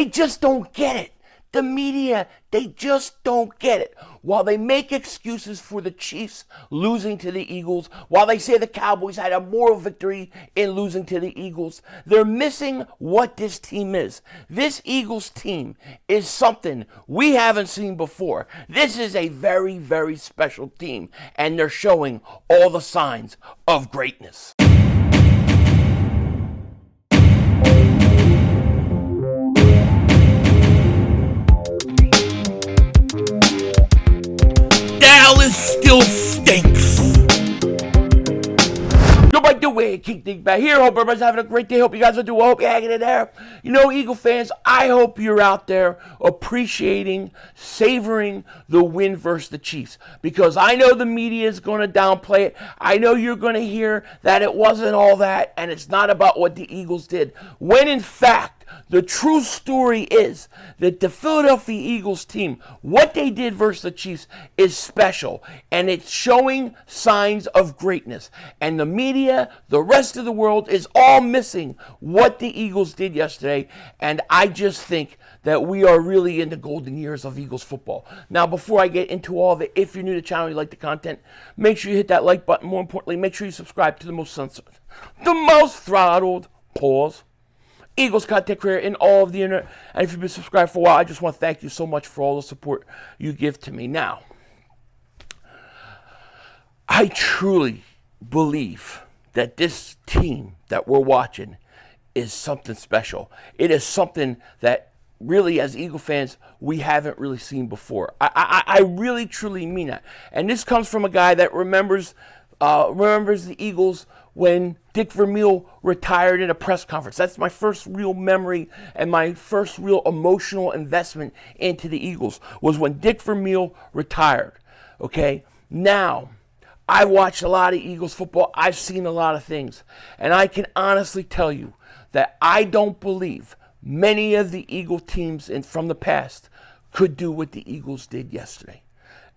They just don't get it. The media, they just don't get it. While they make excuses for the Chiefs losing to the Eagles, while they say the Cowboys had a moral victory in losing to the Eagles, they're missing what this team is. This Eagles team is something we haven't seen before. This is a very, very special team, and they're showing all the signs of greatness. Dallas still stinks. Yo, by the way, King Dingbat here. Hope everybody's having a great day. Hope you guys are doing well. Hope you're hanging in there. You know, Eagle fans, I hope you're out there appreciating, savoring the win versus the Chiefs. Because I know the media is going to downplay it. I know you're going to hear that it wasn't all that and it's not about what the Eagles did. When in fact, the true story is that the Philadelphia Eagles team, what they did versus the Chiefs is special, and it's showing signs of greatness. And the media, the rest of the world is all missing what the Eagles did yesterday, and I just think that we are really in the golden years of Eagles football. Now, before I get into all of it, if you're new to the channel and you like the content, make sure you hit that like button. More importantly, make sure you subscribe to the most censored, the most throttled, pause, Eagles content creator in all of the internet. And if you've been subscribed for a while, I just want to thank you so much for all the support you give to me. Now, I truly believe that this team that we're watching is something special. It is something that really, as Eagle fans, we haven't really seen before. I really, truly mean that. And this comes from a guy that remembers the Eagles when Dick Vermeil retired in a press conference. That's my first real memory and my first real emotional investment into the Eagles was when Dick Vermeil retired. Okay? Now, I watched a lot of Eagles football. I've seen a lot of things. And I can honestly tell you that I don't believe many of the Eagle teams from the past could do what the Eagles did yesterday.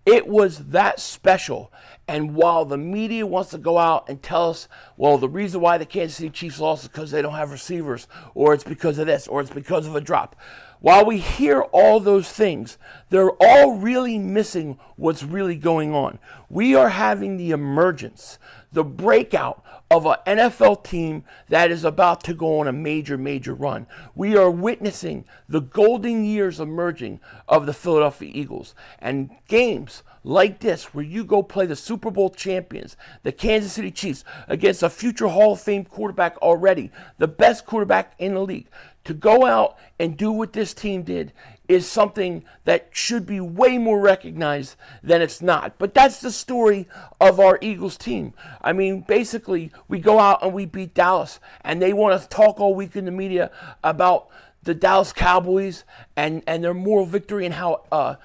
It was that special. And while the media wants to go out and tell us, well, the reason why the Kansas City Chiefs lost is because they don't have receivers, or it's because of this, or it's because of a drop. While we hear all those things, they're all really missing what's really going on. We are having the emergence, the breakout of an NFL team that is about to go on a major, major run. We are witnessing the golden years emerging of the Philadelphia Eagles. And games like this, where you go play the Super Bowl champions, the Kansas City Chiefs, against a future Hall of Fame quarterback already, the best quarterback in the league, to go out and do what this team did is something that should be way more recognized than it's not. But that's the story of our Eagles team. I mean, basically, we go out and we beat Dallas, and they want to talk all week in the media about the Dallas Cowboys and their moral victory and how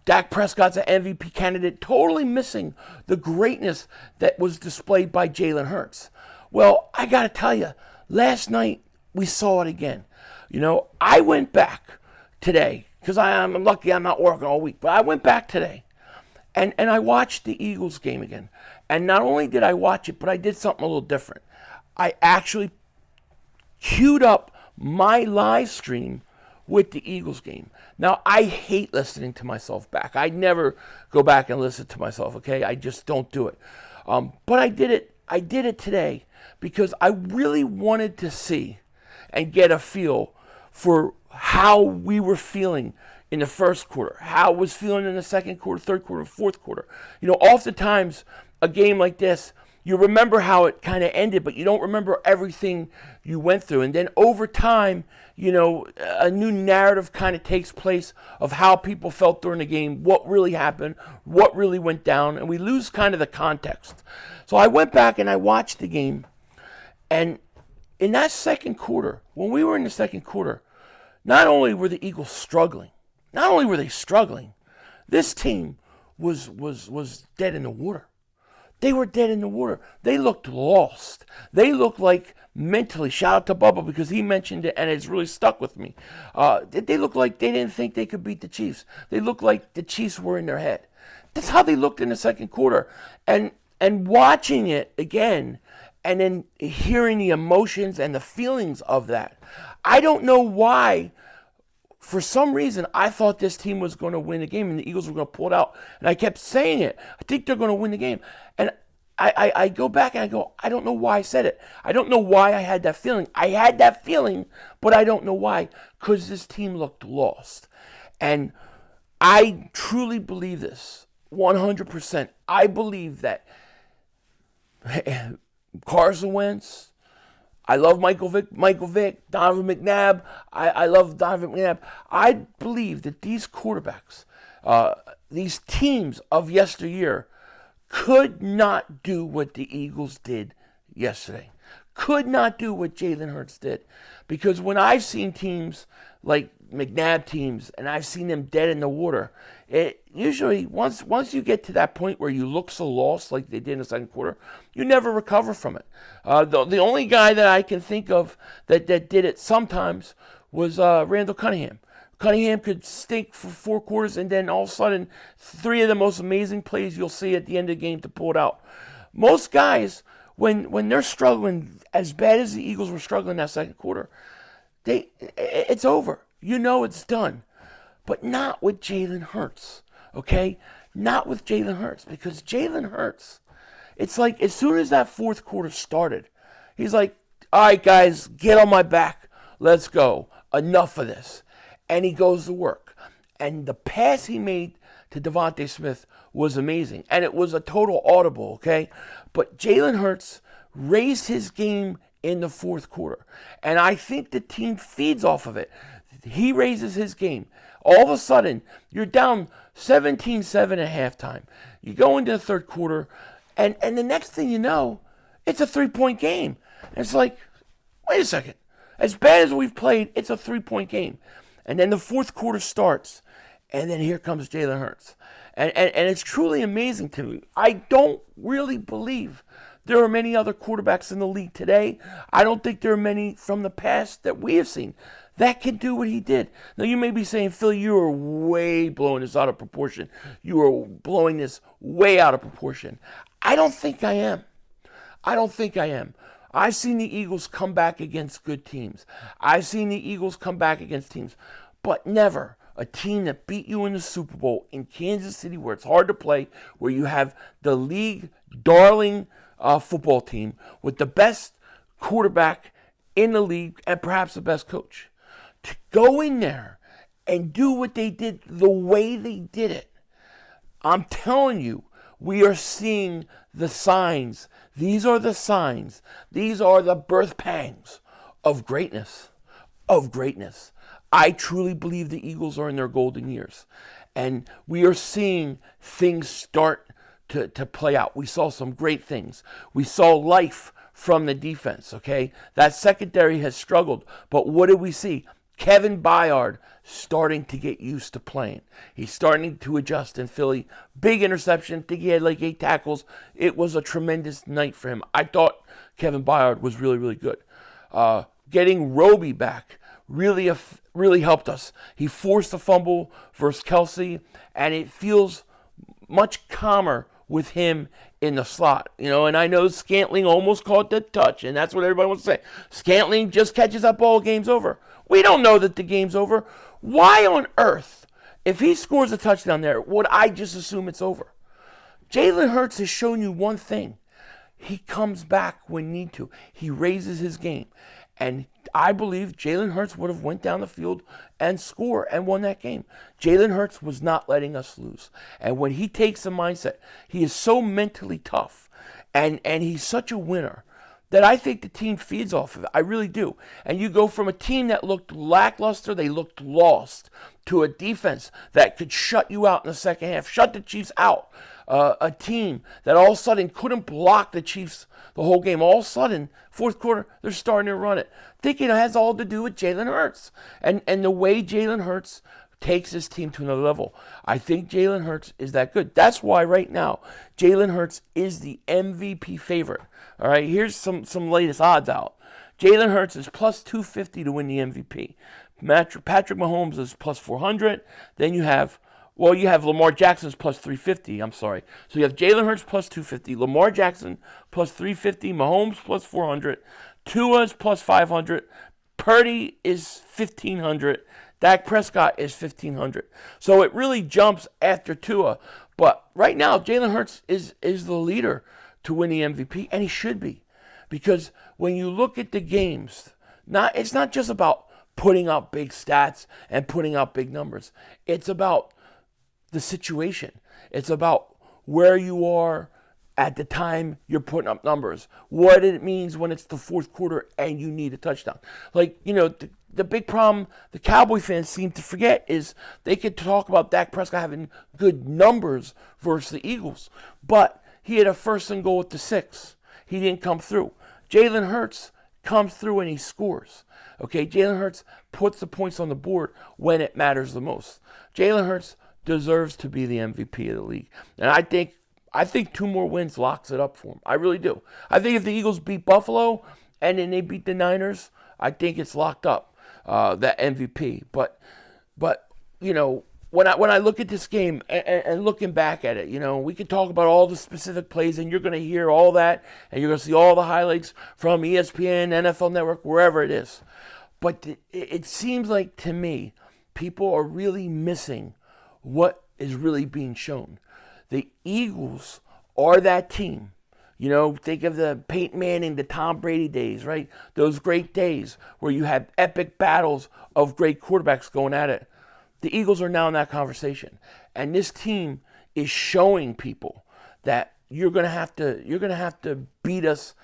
Dak Prescott's an MVP candidate, totally missing the greatness that was displayed by Jalen Hurts. Well, I got to tell you, last night we saw it again. You know, I went back today, because I'm lucky I'm not working all week, but I went back today, and I watched the Eagles game again. And not only did I watch it, but I did something a little different. I actually queued up my live stream with the Eagles game. Now, I hate listening to myself back. I never go back and listen to myself, okay? I just don't do it. But I did it today because I really wanted to see and get a feel for how we were feeling in the first quarter, how it was feeling in the second quarter, third quarter, fourth quarter. You know, oftentimes a game like this, you remember how it kind of ended, but you don't remember everything you went through. And then over time, you know, a new narrative kind of takes place of how people felt during the game, what really happened, what really went down, and we lose kind of the context. So I went back and I watched the game, and in that second quarter, when we were in the second quarter, not only were the Eagles struggling, this team was dead in the water. They were dead in the water. They looked lost. They looked like mentally, shout out to Bubba because he mentioned it and it's really stuck with me. They looked like they didn't think they could beat the Chiefs. They looked like the Chiefs were in their head. That's how they looked in the second quarter. And watching it again and then hearing the emotions and the feelings of that, I don't know why for some reason, I thought this team was going to win the game and the Eagles were going to pull it out. And I kept saying it. I think they're going to win the game. And I go back and I go, I don't know why I said it. I don't know why I had that feeling. I had that feeling, but I don't know why. Because this team looked lost. And I truly believe this, 100%. I believe that Carson Wentz, I love Michael Vick, Donovan McNabb. I love Donovan McNabb. I believe that these quarterbacks, these teams of yesteryear, could not do what the Eagles did yesterday. Could not do what Jalen Hurts did. Because when I've seen teams like McNabb teams, and I've seen them dead in the water, it usually, once you get to that point where you look so lost like they did in the second quarter, you never recover from it. The only guy that I can think of that did it sometimes was Randall Cunningham. Cunningham could stink for 4 quarters, and then all of a sudden, 3 of the most amazing plays you'll see at the end of the game to pull it out. Most guys, when they're struggling as bad as the Eagles were struggling that second quarter, it's over. You know it's done. But not with Jalen Hurts, okay? Not with Jalen Hurts, because Jalen Hurts, it's like as soon as that fourth quarter started, he's like, all right, guys, get on my back. Let's go. Enough of this. And he goes to work. And the pass he made to Devontae Smith was amazing. And it was a total audible, okay? But Jalen Hurts raised his game in the fourth quarter. And I think the team feeds off of it. He raises his game. All of a sudden, you're down 17-7 at halftime. You go into the third quarter, and the next thing you know, it's a 3-point game. And it's like, wait a second. As bad as we've played, it's a 3-point game. And then the fourth quarter starts, and then here comes Jalen Hurts. And it's truly amazing to me. I don't really believe there are many other quarterbacks in the league today. I don't think there are many from the past that we have seen that can do what he did. Now, you may be saying, Phil, you are way blowing this out of proportion. You are blowing this way out of proportion. I don't think I am. I don't think I am. I've seen the Eagles come back against good teams. I've seen the Eagles come back against teams, but never a team that beat you in the Super Bowl in Kansas City, where it's hard to play, where you have the league darling football team with the best quarterback in the league and perhaps the best coach. To go in there and do what they did the way they did it, I'm telling you, we are seeing the signs. These are the signs. These are the birth pangs of greatness. Of greatness. I truly believe the Eagles are in their golden years. And we are seeing things start to play out. We saw some great things. We saw life from the defense, okay? That secondary has struggled. But what did we see? Kevin BYARD starting to get used to playing. He's starting to adjust in Philly. Big interception. I think he had like 8 tackles. It was a tremendous night for him. I thought Kevin BYARD was really, really good. Getting ROBE back really helped us. He forced a fumble versus Kelsey, and it feels much calmer with him in the slot. You know, and I know Scantling almost caught the touch, and that's what everybody wants to say. Scantling just catches that ball, game's over. We don't know that the game's over. Why on earth, if he scores a touchdown there, would I just assume it's over? Jalen Hurts has shown you one thing. He comes back when need to. He raises his game. And I believe Jalen Hurts would have went down the field and scored and won that game. Jalen Hurts was not letting us lose. And when he takes the mindset, he is so mentally tough. And he's such a winner that I think the team feeds off of it. I really do. And you go from a team that looked lackluster, they looked lost, to a defense that could shut you out in the second half, shut the Chiefs out. A team that all of a sudden couldn't block the Chiefs the whole game. All of a sudden, fourth quarter, they're starting to run it. I think it has all to do with Jalen Hurts and the way Jalen Hurts takes his team to another level. I think Jalen Hurts is that good. That's why right now, Jalen Hurts is the MVP favorite. All right, here's some latest odds out. Jalen Hurts is plus 250 to win the MVP. Patrick Mahomes is plus 400. Then you have Lamar Jackson's plus 350. I'm sorry. So you have Jalen Hurts plus 250, Lamar Jackson plus 350, Mahomes plus 400, Tua's plus 500, Purdy is 1,500. Dak Prescott is 1,500. So it really jumps after Tua. But right now, Jalen Hurts is the leader to win the MVP, and he should be. Because when you look at the games, it's not just about putting up big stats and putting up big numbers. It's about the situation. It's about where you are at the time you're putting up numbers, what it means when it's the fourth quarter and you need a touchdown. Like, the big problem the Cowboy fans seem to forget is they could talk about Dak Prescott having good numbers versus the Eagles, but he had a 1st and goal at the 6. He didn't come through. Jalen Hurts comes through and he scores. Okay, Jalen Hurts puts the points on the board when it matters the most. Jalen Hurts deserves to be the MVP of the league. And I think 2 more wins locks it up for him. I really do. I think if the Eagles beat Buffalo and then they beat the Niners, I think it's locked up, that MVP. But when I look at this game and looking back at it, we can talk about all the specific plays, and you're going to hear all that, and you're going to see all the highlights from ESPN, NFL Network, wherever it is. But it seems like, to me, people are really missing what is really being shown. The Eagles are that team. Think of the Peyton Manning, the Tom Brady days, right? Those great days where you had epic battles of great quarterbacks going at it. The Eagles are now in that conversation. And this team is showing people that you're going to have to beat us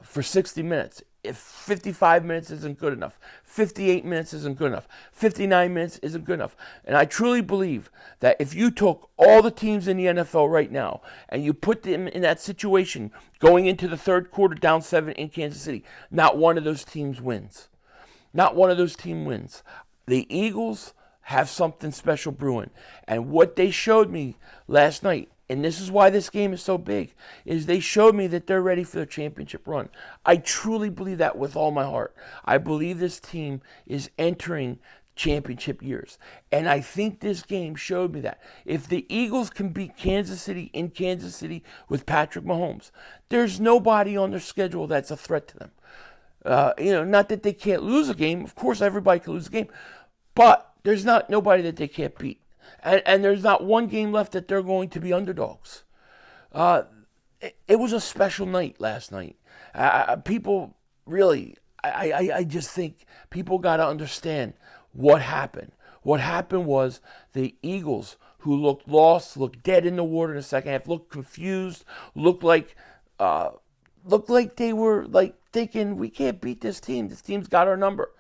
for 60 minutes. If 55 minutes isn't good enough, 58 minutes isn't good enough, 59 minutes isn't good enough. And I truly believe that if you took all the teams in the NFL right now and you put them in that situation going into the third quarter down 7 in Kansas City, not one of those teams wins. Not one of those teams wins. The Eagles have something special brewing. And what they showed me last night, and this is why this game is so big, is they showed me that they're ready for their championship run. I truly believe that with all my heart. I believe this team is entering championship years. And I think this game showed me that. If the Eagles can beat Kansas City in Kansas City with Patrick Mahomes, there's nobody on their schedule that's a threat to them. Not that they can't lose a game. Of course, everybody can lose a game. But there's nobody that they can't beat. And there's not one game left that they're going to be underdogs. It was a special night last night. People really, I just think people got to understand what happened. What happened was the Eagles, who looked lost, looked dead in the water in the second half, looked confused, looked like they were thinking, we can't beat this team. This team's got our number.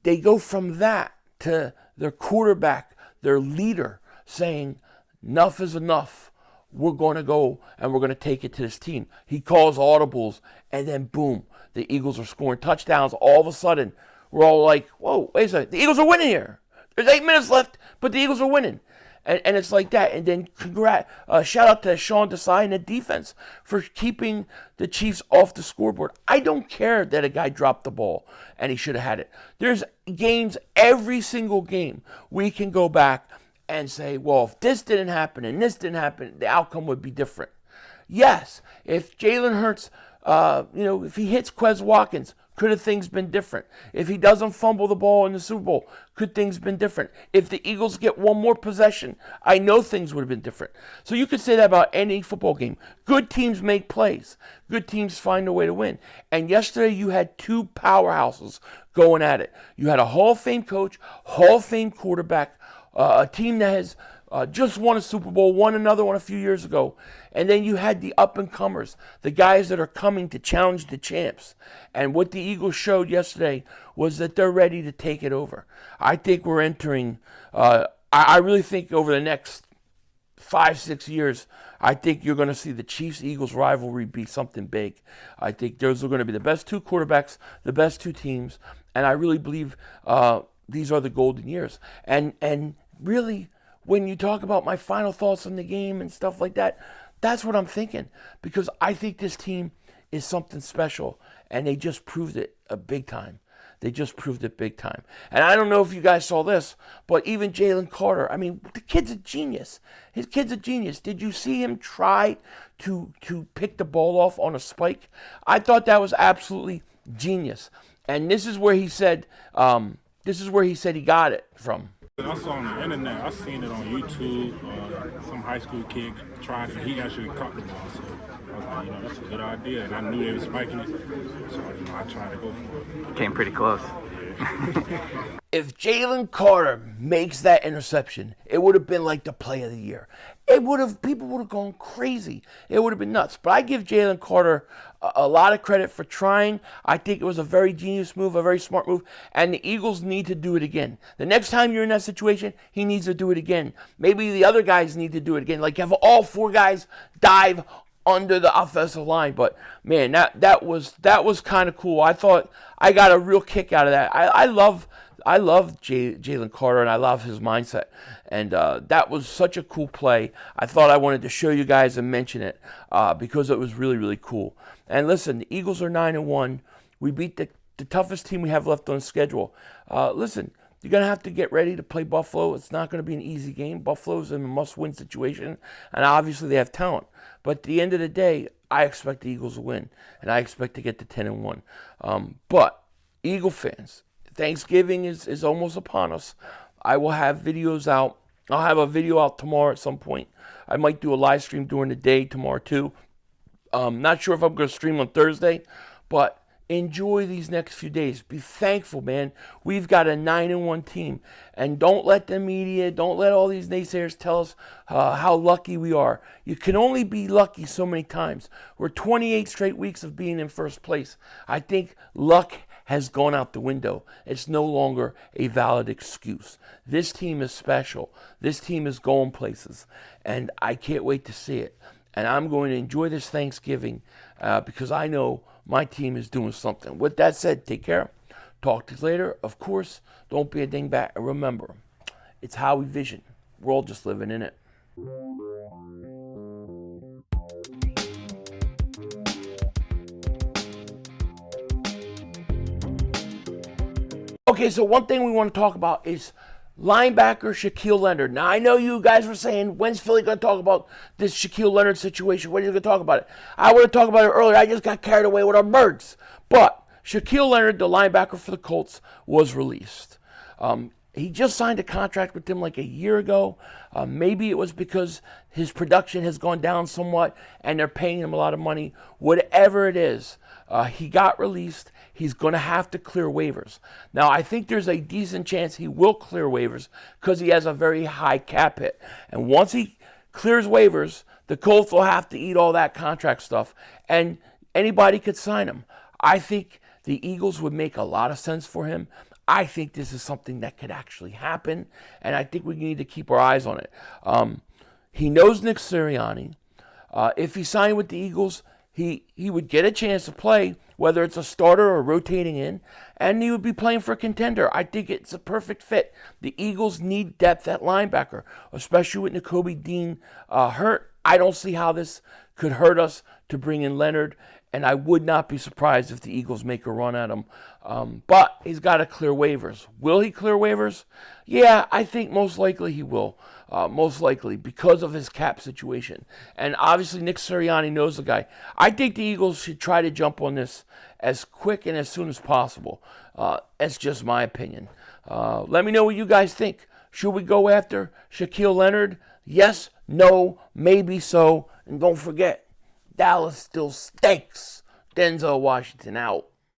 They go from that to their quarterback, their leader, saying, enough is enough. We're going to go and we're going to take it to this team. He calls audibles, and then boom, the Eagles are scoring touchdowns. All of a sudden, we're all like, whoa, wait a second. The Eagles are winning here. There's 8 minutes left, but the Eagles are winning. And it's like that. And then shout out to Sean Desai and the defense for keeping the Chiefs off the scoreboard. I don't care that a guy dropped the ball and he should have had it. There's games, every single game, we can go back and say, well, if this didn't happen and this didn't happen, the outcome would be different. Yes, if Jalen Hurts, if he hits Quez Watkins, could have things been different? If he doesn't fumble the ball in the Super Bowl, could things been different? If the Eagles get one more possession, I know things would have been different. So you could say that about any football game. Good teams make plays. Good teams find a way to win. And yesterday you had 2 powerhouses going at it. You had a Hall of Fame coach, Hall of Fame quarterback, a team that has just won a Super Bowl, won another one a few years ago. And then you had the up-and-comers, the guys that are coming to challenge the champs. And what the Eagles showed yesterday was that they're ready to take it over. I think we're entering, I really think over the next 5-6 years, I think you're going to see the Chiefs-Eagles rivalry be something big. I think those are going to be the best 2 quarterbacks, the best 2 teams. And I really believe these are the golden years. And really, when you talk about my final thoughts on the game and stuff like that, that's what I'm thinking, because I think this team is something special, and they just proved it big time. They just proved it big time. And I don't know if you guys saw this, but even Jalen Carter, I mean, the kid's a genius. His kid's a genius. Did you see him try to pick the ball off on a spike? I thought that was absolutely genius. And this is where he said, this is where he said he got it from. I saw on the internet, I seen it on YouTube, some high school kid tried it, he actually caught the ball, so I was like, that's a good idea, and I knew they were spiking it, so I tried to go for it. Came pretty close. If Jalen Carter makes that interception, it would have been like the play of the year. People would have gone crazy. It would have been nuts. But I give Jalen Carter a lot of credit for trying. I think it was a very genius move, a very smart move, and the Eagles need to do it again. The next time you're in that situation, he needs to do it again. Maybe the other guys need to do it again. Like have all 4 guys dive under the offensive line. But man, that was kind of cool. I thought I got a real kick out of that. I love Jalen Carter, and I love his mindset. And that was such a cool play. I thought I wanted to show you guys and mention it because it was really, really cool. And listen, the Eagles are 9-1. We beat the toughest team we have left on the schedule. Listen, you're going to have to get ready to play Buffalo. It's not going to be an easy game. Buffalo's in a must-win situation, and obviously they have talent. But at the end of the day, I expect the Eagles to win, and I expect to get to 10-1. But Eagle fans, Thanksgiving is almost upon us. I will have videos out. I'll have a video out tomorrow at some point. I might do a live stream during the day tomorrow too. Not sure if I'm going to stream on Thursday, but enjoy these next few days. Be thankful, man. We've got a 9-1 team. And don't let the media, don't let all these naysayers tell us how lucky we are. You can only be lucky so many times. We're 28 straight weeks of being in first place. I think luck has gone out the window. It's no longer a valid excuse. This team is special. This team is going places. And I can't wait to see it. And I'm going to enjoy this Thanksgiving because I know my team is doing something. With that said, take care. Talk to you later. Of course, don't be a dingbat. And remember, it's how we vision. We're all just living in it. Okay, so one thing we want to talk about is linebacker Shaquille Leonard. Now, I know you guys were saying, when's Philly going to talk about this Shaquille Leonard situation? When are you going to talk about it? I would have talked about it earlier. I just got carried away with our birds. But Shaquille Leonard, the linebacker for the Colts, was released. He just signed a contract with them like a year ago. Maybe it was because his production has gone down somewhat and they're paying him a lot of money. Whatever it is, he got released. He's going to have to clear waivers. Now, I think there's a decent chance he will clear waivers because he has a very high cap hit. And once he clears waivers, the Colts will have to eat all that contract stuff, and anybody could sign him. I think the Eagles would make a lot of sense for him. I think this is something that could actually happen, and I think we need to keep our eyes on it. He knows Nick Sirianni. If he signed with the Eagles, he would get a chance to play, whether it's a starter or rotating in, and he would be playing for a contender. I think it's a perfect fit. The Eagles need depth at linebacker, especially with Nakobe Dean hurt. I don't see how this could hurt us to bring in Leonard, and I would not be surprised if the Eagles make a run at him. But he's got to clear waivers. Will he clear waivers? Yeah, I think most likely he will. Most likely because of his cap situation. And obviously Nick Sirianni knows the guy. I think the Eagles should try to jump on this as quick and as soon as possible. That's just my opinion. Let me know what you guys think. Should we go after Shaquille Leonard? Yes, no, maybe so. And don't forget, Dallas still stinks. Denzel Washington out.